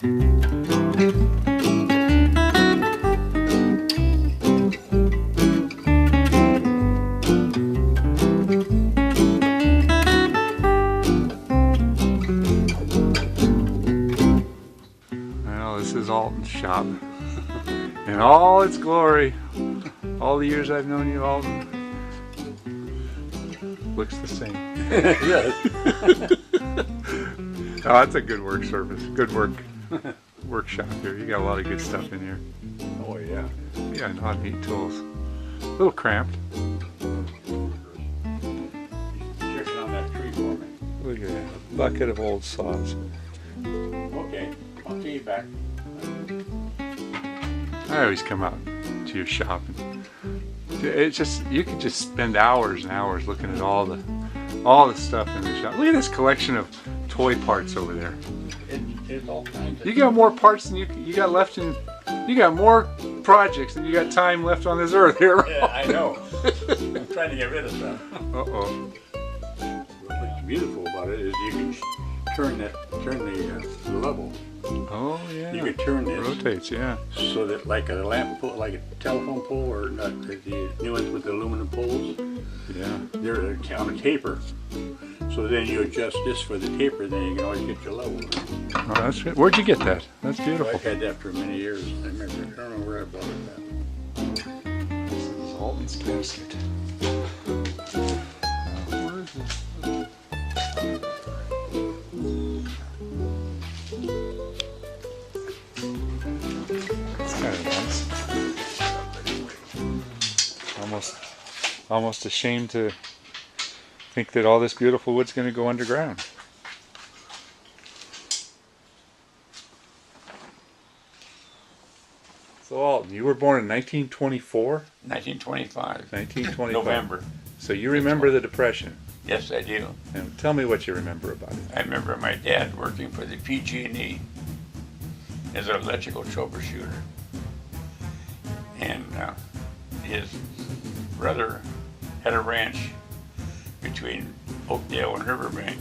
Well, this is Alton's shop in all its glory. All the years I've known you, Alton, looks the same. Yes. Oh, that's a good work surface. Good workshop here. You got a lot of good stuff in here. Oh yeah. Yeah, not neat tools. A little cramped. Checking on that tree for me. Look at that. A bucket of old saws. Okay, I'll see you back. I always come out to your shop and it's just, you could just spend hours and hours looking at all the stuff in the shop. Look at this collection of toy parts over there. It's all kinds of... You got more parts than you got left in. You got more projects than you got time left on this earth here. Yeah, I know. I'm trying to get rid of stuff. Uh-oh. What's beautiful about it is you can turn the level. Oh yeah. You can turn this. Rotates, yeah. So that like a lamp pole, like a telephone pole, or not, the new ones with the aluminum poles. Yeah. They're on a taper. So then you adjust this for the taper, then you can always get your level. Oh, that's good. Where'd you get that? That's beautiful. I've had that for many years. I don't know where I bought it at. This is Alton's casket. Where is this? That's kind of nice. Almost ashamed to think that all this beautiful wood's going to go underground. So Alton, you were born in 1924? 1925. 1925. November. So you remember the Depression? Yes, I do. And tell me what you remember about it. I remember my dad working for the PG&E as an electrical troubleshooter. And his brother had a ranch between Oakdale and Riverbank.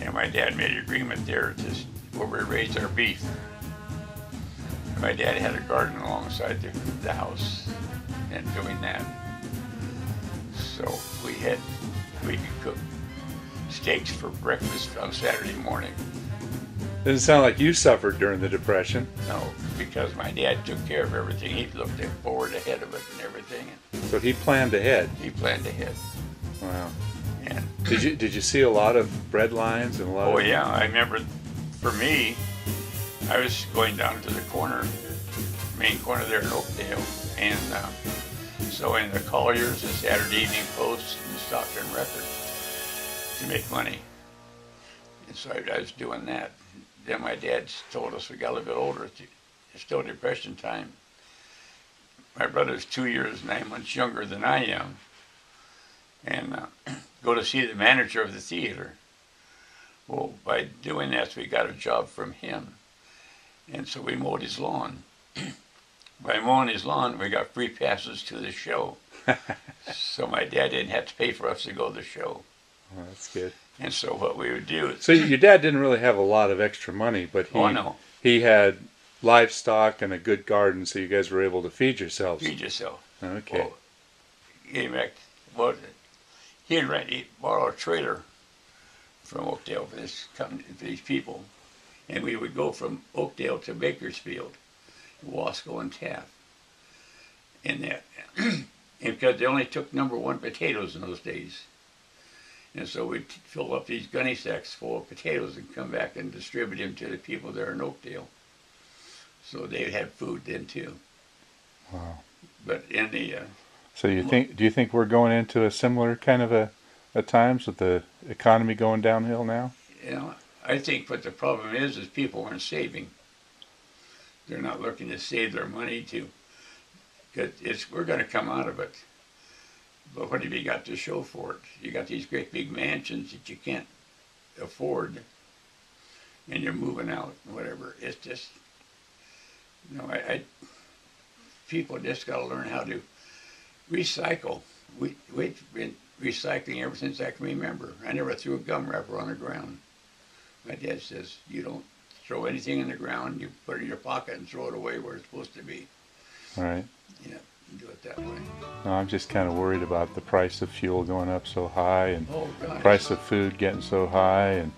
And my dad made an agreement there where we raised our beef. And my dad had a garden alongside the house and doing that. So we could cook steaks for breakfast on Saturday morning. Doesn't sound like you suffered during the Depression. No, because my dad took care of everything. He looked forward ahead of it and everything. So he planned ahead. He planned ahead. Wow. And Did you see a lot of bread lines and a lot oh of... yeah, I remember for me, I was going down to the main corner there in Oakdale, and so in the Colliers, the Saturday Evening Post, and the Stockton Record to make money. And so I was doing that. Then my dad told us we got a little bit older. It's still Depression time. My brother's 2 years, 9 months younger than I am, and go to see the manager of the theater. Well, by doing that, we got a job from him. And so we mowed his lawn. By mowing his lawn, we got free passes to the show. So my dad didn't have to pay for us to go to the show. Oh, that's good. And so what we would do is... So your dad didn't really have a lot of extra money, but he had livestock and a good garden, so you guys were able to feed yourselves. Feed yourself. Okay. Well, he borrowed a trailer from Oakdale for these people, and we would go from Oakdale to Bakersfield, Wasco and Taft, and that, and because they only took #1 potatoes in those days, and so we'd fill up these gunny sacks full of potatoes and come back and distribute them to the people there in Oakdale, so they'd have food then too. Wow. But in the So do you think we're going into a similar kind of a times with the economy going downhill now? you know, I think what the problem is people aren't saving. They're not looking to save their money because we're going to come out of it. But what have you got to show for it? You got these great big mansions that you can't afford, and you're moving out and whatever. It's just, people just got to learn how to recycle. We've been recycling ever since I can remember. I never threw a gum wrapper on the ground. My dad says, you don't throw anything in the ground, you put it in your pocket and throw it away where it's supposed to be. Right. Yeah, do it that way. No, I'm just kind of worried about the price of fuel going up so high, and Oh, gosh. price of food getting so high, and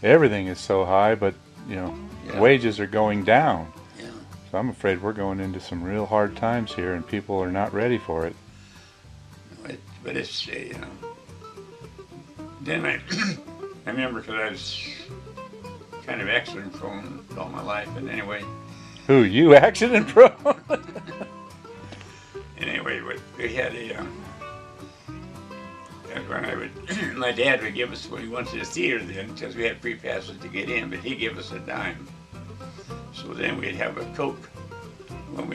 everything is so high, but Yeah. wages are going down. Yeah. So I'm afraid we're going into some real hard times here, and people are not ready for it. But it's, then I remember, because I was kind of accident prone all my life, and anyway. Who, you accident prone? Anyway, we had when I would, my dad would give us, when we went to the theater then, because we had free passes to get in, but he'd give us a dime. So then we'd have a Coke when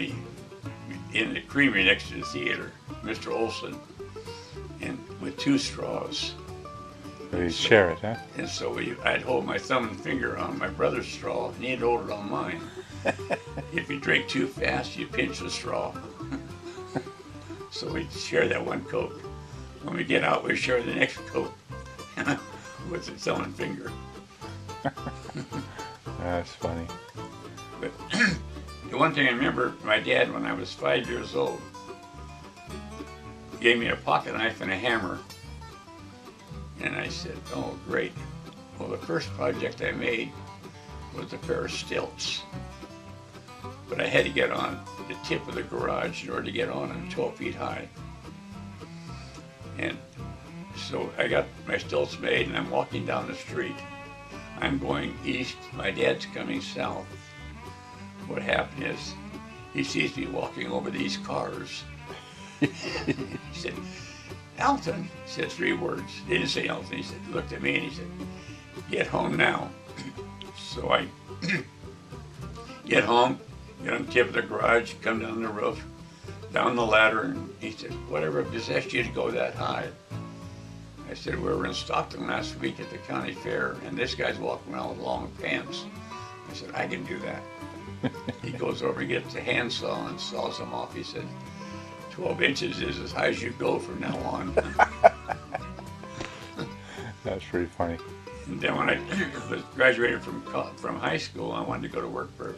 in the creamery next to the theater, Mr. Olson, and with 2 straws. They share it, huh? And so I'd hold my thumb and finger on my brother's straw, and he'd hold it on mine. If you drink too fast, you pinch the straw. So we'd share that one Coke. When we get out, we share the next Coke with the thumb and finger. That's funny. But the one thing I remember, my dad, when I was 5 years old, gave me a pocket knife and a hammer. And I said, oh, great. Well, the first project I made was a pair of stilts. But I had to get on the tip of the garage in order to get on them 12 feet high. And so I got my stilts made, and I'm walking down the street. I'm going east, my dad's coming south. What happened is, he sees me walking over these cars. He said, Alton, he said 3 words. He didn't say Alton, he said, looked at me and he said, get home now. So I get home, get on the tip of the garage, come down the roof, down the ladder, and he said, whatever possessed you to go that high? I said, we were in Stockton last week at the county fair, and this guy's walking around with long pants. I said, I can do that. He goes over and gets a handsaw and saws them off. He said, 12 inches is as high as you go from now on. That's pretty funny. And then when I was graduated from high school, I wanted to go to work for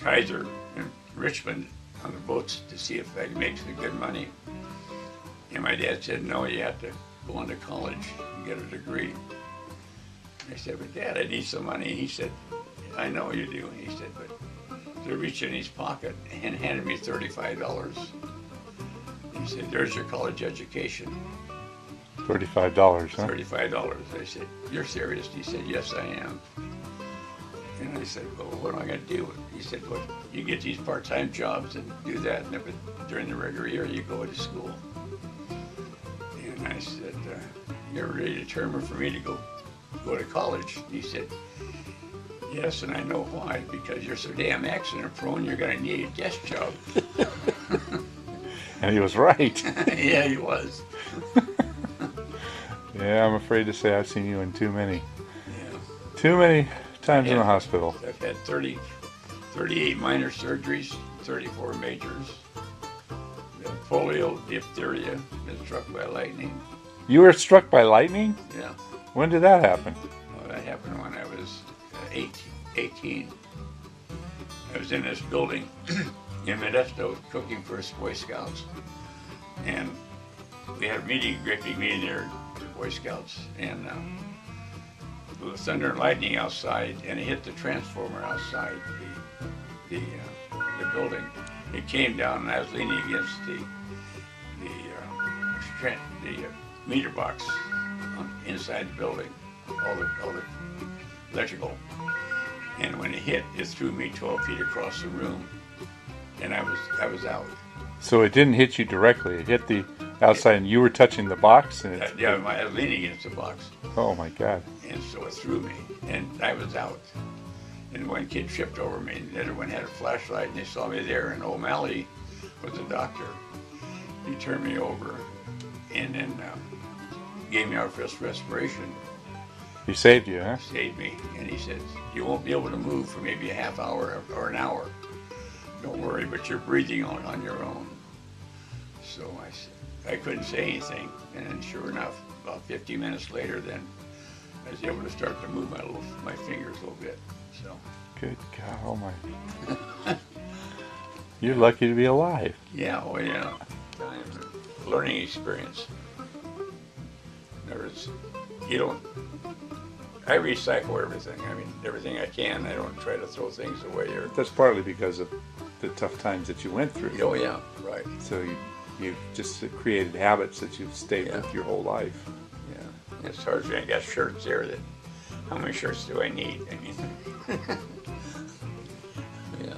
Kaiser in Richmond on the boats to see if I could make some good money. And my dad said, no, you have to go on to college and get a degree. I said, but Dad, I need some money. He said, I know you do. He said, but he reached in his pocket and handed me $35. He said, there's your college education. $35, huh? $35. I said, you're serious? He said, yes, I am. And I said, well, what am I going to do? He said, well, you get these part-time jobs and do that, and during the regular year, you go to school. And I said, you're really determined for me to go to college? And he said, yes, and I know why, because you're so damn accident prone, you're going to need a desk job. And he was right. Yeah, he was. Yeah, I'm afraid to say I've seen you in too many times in the hospital. I've had 38 minor surgeries, 34 majors. Polio, diphtheria, been struck by lightning. You were struck by lightning? Yeah. When did that happen? Well, that happened when I was 18. I was in this building in Modesto cooking for Boy Scouts. And we had a great big meeting there, the Boy Scouts. And there was thunder and lightning outside, and it hit the transformer outside the building. It came down, and I was leaning against the meter box inside the building, all the electrical. And when it hit, it threw me 12 feet across the room, and I was out. So it didn't hit you directly. It hit the outside, and you were touching the box, and it. Yeah, I was leaning against the box. Oh my God! And so it threw me, and I was out. And one kid tripped over me, and the other one had a flashlight, and they saw me there. And O'Malley was a doctor. He turned me over, and then gave me our first respiration. He saved you, huh? Saved me, and he said, "You won't be able to move for maybe a half hour or an hour. Don't worry, but you're breathing on your own." So I couldn't say anything, and then sure enough, about 50 minutes later, then I was able to start to move my fingers a little bit. So. Good God, oh my. You're lucky to be alive. Yeah, well, yeah. Learning experience. In other words, you don't. I recycle everything. I mean, everything I can. I don't try to throw things away or. That's partly because of the tough times that you went through. Oh yeah, right. So you've just created habits that you've stayed with your whole life. Yeah, it's hard. I got shirts there that. How many shirts do I need? I mean. Yeah.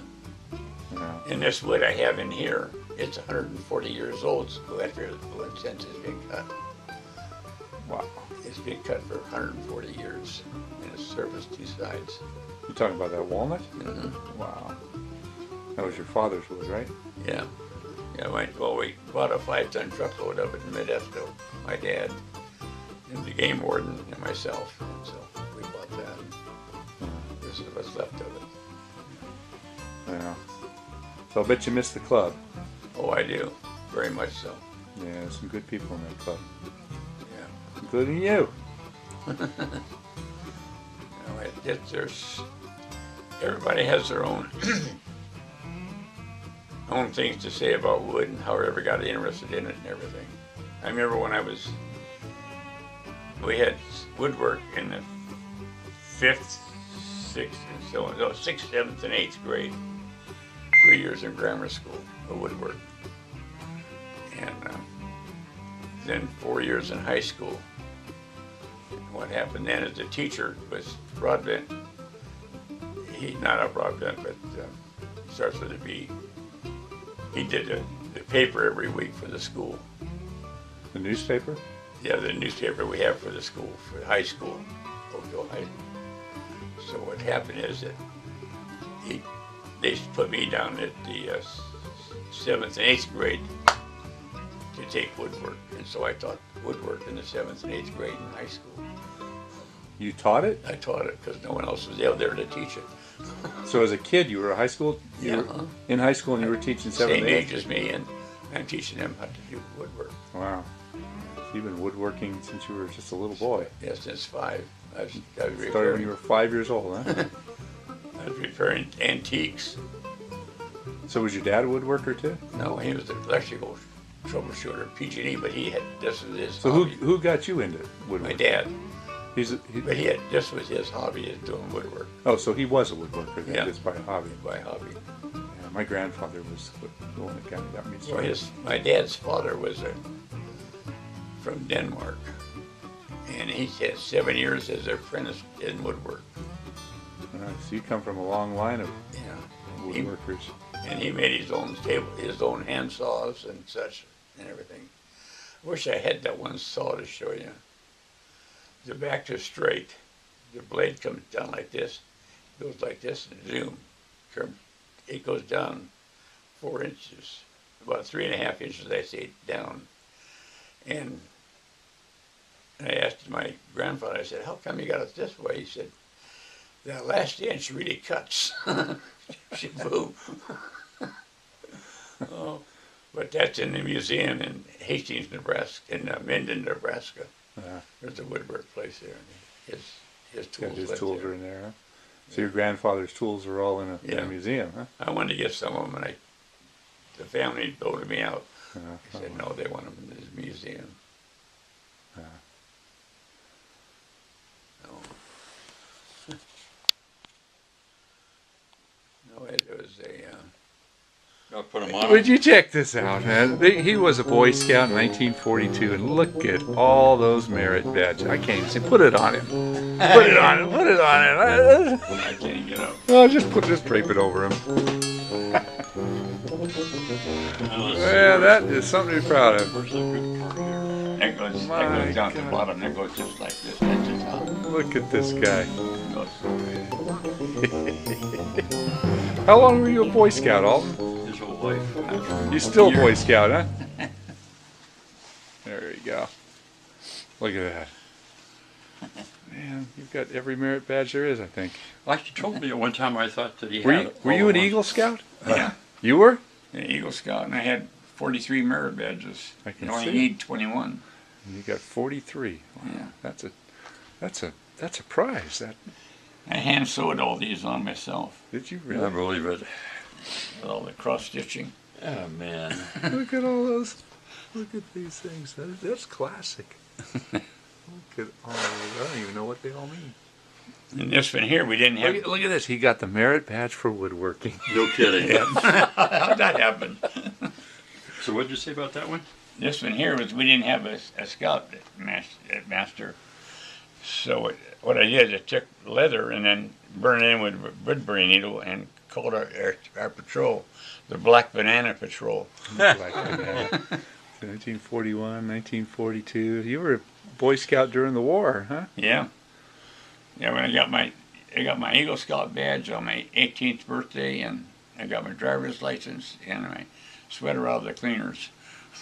And this wood I have in here, it's 140 years old. So after since it's been cut. Wow. It's been cut for 140 years, and it's surfaced two sides. You're talking about that walnut? Mm-hmm. Wow. That was your father's wood, right? Yeah. Yeah, we bought a 5-ton truckload of it in Modesto, my dad, and the game warden, and myself. And so we bought that. This is what's left of it. Yeah. So I bet you missed the club. Oh, I do. Very much so. Yeah, there's some good people in that club. Yeah. Including you. There's everybody has their own own things to say about wood and how I ever got interested in it and everything. I remember when we had woodwork in the 5th, 6th, and so on. No, 6th, 7th, and 8th grade. 3 years in grammar school of woodwork, and then 4 years in high school. And what happened then is the teacher was Broadbent. Not a Broadbent, but starts with a B. He did the paper every week for the school. The newspaper? Yeah, the newspaper we have for the school, for high school, Oakville High School. So what happened is that they put me down at the 7th and 8th grade to take woodwork. And so I taught woodwork in the 7th and 8th grade in high school. You taught it? I taught it because no one else was out there to teach it. So as a kid, you were in high school? You were in high school and you were teaching 7th and 8th? Same age as me, and I'm teaching them how to do woodwork. Wow. So you've been woodworking since you were just a little boy? Yeah, since 5. I was started when you were 5 years old, huh? I was repairing antiques. So was your dad a woodworker too? No, he was an electrical troubleshooter, PG&E, but this was his So hobby. who got you into woodworking? My dad. But This was his hobby, is doing woodwork. Oh, so he was a woodworker then, Yeah. just by hobby. By hobby. Yeah, my grandfather was the one that kind of got me started. Well, my dad's father was from Denmark, and he had 7 years as an apprentice in woodwork. All right, so you come from a long line of Yeah. woodworkers. And he made his own table, his own hand saws and such, and everything. I wish I had that one saw to show you. The back is straight. The blade comes down like this, goes like this, and zoom. It goes down 4 inches, about 3.5 inches, I say, down. And I asked my grandfather, I said, how come you got it this way? He said, that last inch really cuts. Boom. Oh, but that's in the museum in Hastings, Nebraska, in Minden, Nebraska. There's a woodwork place there. His tools. His tools are in there. Huh? So your grandfather's tools are all in a museum, huh? I wanted to get some of them, and the family voted me out. I said no, they want them in this museum. No, it was a. I'll put them on. Would you check this out, man? He was a Boy Scout in 1942, and look at all those merit badges. I can't even say, put it on him. Put it on him. Put it on him. I can't get up. Oh, just drape it over him. Yeah, that is something to be proud of. That goes down to the bottom. That goes just like this. That's just how. Look at this guy. It goes. How long were you a Boy Scout, Alton? His whole life. You're still a Boy Scout, huh? There you go. Look at that. Man, you've got every merit badge there is, I think. Like you told me at one time, I thought that he had. Were you an Eagle Scout? Yeah. You were? An Eagle Scout, and I had 43 merit badges. I can You only see. need 21. And you got 43. Wow. Yeah. That's a That's a prize. That I hand sewed all these on myself did you I really? believe it. with all the cross stitching. Oh man. Look at all those. Look at these things. That's classic. Look at all those. I don't even know what they all mean. And this one here, we didn't have. Look at this. He got the merit badge for woodworking. No kidding. How'd that happen? So what'd you say about that one? This one here was we didn't have a scout master. So what I did is I took leather and then burned it in with a Woodbury needle and called our patrol the Black Banana Patrol. Black banana. 1941, 1942. You were a Boy Scout during the war, huh? Yeah. Yeah, when I got my Eagle Scout badge on my 18th birthday, and I got my driver's license and my sweater out of the cleaners.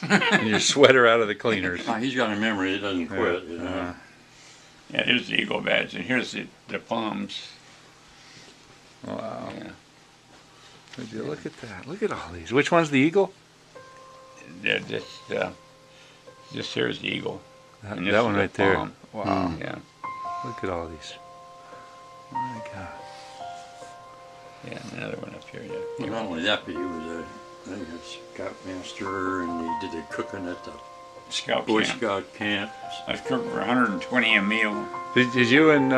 And your sweater out of the cleaners. He's got a memory. He doesn't quit. You know? Yeah, here's the Eagle badge, and here's the palms. Wow. Yeah. Would you look at that? Look at all these. Which one's the eagle? This here is the Eagle. That, And this that is one the right there. palm. Wow. Yeah. Look at all these. Oh my God. Yeah, another one up here. Yeah. Well, not only that, but he was I think a scoutmaster, and he did the cooking at the Scout Boy camp. Scout camp. I was cooking for 120 a meal. Did you and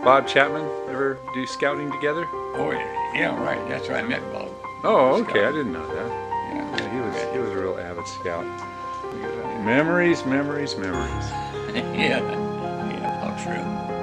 Bob Chapman ever do scouting together? Oh, yeah, right. That's where I met Bob. Oh, okay. Scout. I didn't know that. Yeah. Yeah, he was a real avid scout. Look at that. Memories, memories, memories. Yeah, how true.